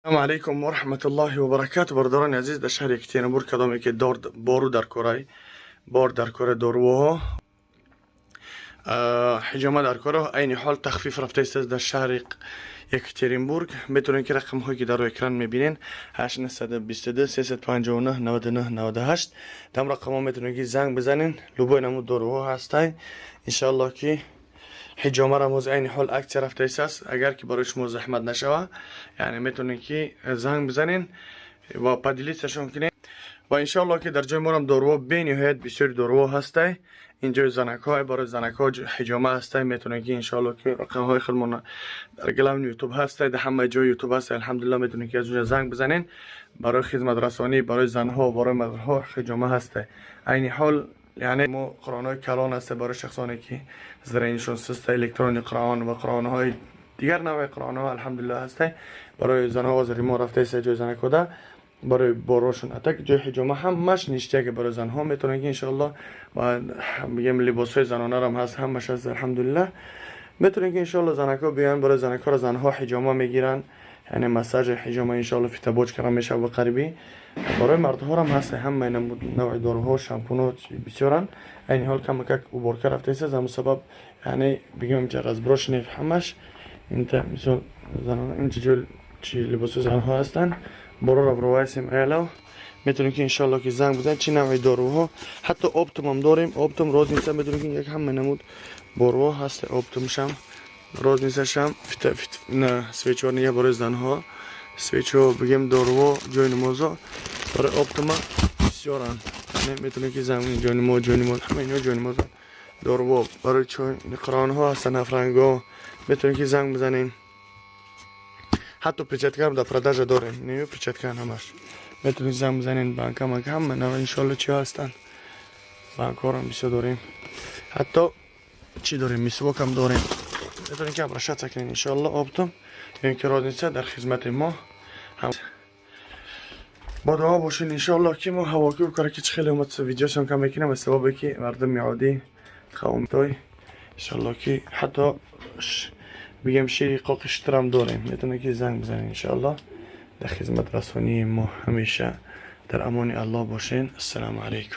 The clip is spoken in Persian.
السلام علیکم و رحمت الله و برکاته. برادران عزیز، در شهر یکترینبور کدامی که بارو در کره بار در کره دارو حجامه در کره این حال تخفیف رفته است در شهر یکترینبورگ. میتونین که رقم هایی که در اکران میبینین 822 359 99 98 دم رقم ها میتونین که زنگ بزنین. لوبای نمو دارو هستای انشالله که حجامه را موز این حال اکت رفته است. اگر که برای شما زحمت نشوه یعنی میتونین که زنگ بزنین و پادلیستشون کنین و انشالله که در جای ما هم دارو بینهایت بسیار دارو هسته. اینجا زنک های برای زنک ها حجامه هسته. میتونین که انشالله که رقم های خودمون در گلم یوتیوب هسته، در همه جای یوتیوب هسته. الحمدلله میتونین که از اونجا زنگ بزنین برای خدمت رسانی برای زن ها و برای مرد ها حجامه هسته. این حال یعنی مو قرآن های کلان هسته برای شخصانی که زرینشون سست الکترونیک قرآن و قرآن های دیگر نوع قرآن ها الحمدلله هسته. برای زن ها و زری ما رفته است جای زنک کده برای باروشون اتک جای حجامه همش نیسته که برای زن ها میتونن که انشالله و بگیم لباس های زنانه هم هست همش هست الحمدلله. میتونن که انشالله زنک ها بیان برای زنک ها زن ها حجامه میگیرن یعنی مساج حجامه انشالله فی تبوج کردن میشه و قریبی. برای مرد ها هم هست همه نوع داروها شامپونا بسیارن. این حال کم کک اوبرکر رفته است زمین سبب یعنی بگیم که از بروش نیف همش اینتا مثلا زنان اینجا جل چی لباس زن ها هستن برو رو وایسیم اعلا. میتونیم که انشالله که زنگ بزنید چی نوعی داروها حتی آبتم هم داریم. آبتم روز نیست میتونیم که یک همه نمود بارو هست آبتمش هم روز نیستش هم نه سویچور نیه برای زنها سویچو بگیم دارو جای نمازا برای آبتم بسیارن. میتونیم که زنگ جای نماز همه اینا جای نماز دارو برای چای قرآن ها هستن افرنگا میتونیم که زنگ بزنیم. حتی پیچتگر در پرداج داریم نیو پیچتگر همش میتونید زنگ بزنین. بانک هم نه انشالله چی هستن بانک ها هم بسیار داریم. حتی چی داریم میسواک هم داریم میتونید که ابرشت سکنین انشالله. آبتم این که راز نیست در خدمت ما هم با دعا باشین انشالله که ما هواکی و کاری که خیلی اومد ویدیوشون کم بکنم سبب که مردم میعادی خوام توی انشالله که حتی بگم شیری قاقشترم داریم میتونه که زنگ بزنین انشالله. در خدمت رسانی ما همیشه در امان الله باشین. السلام علیکم.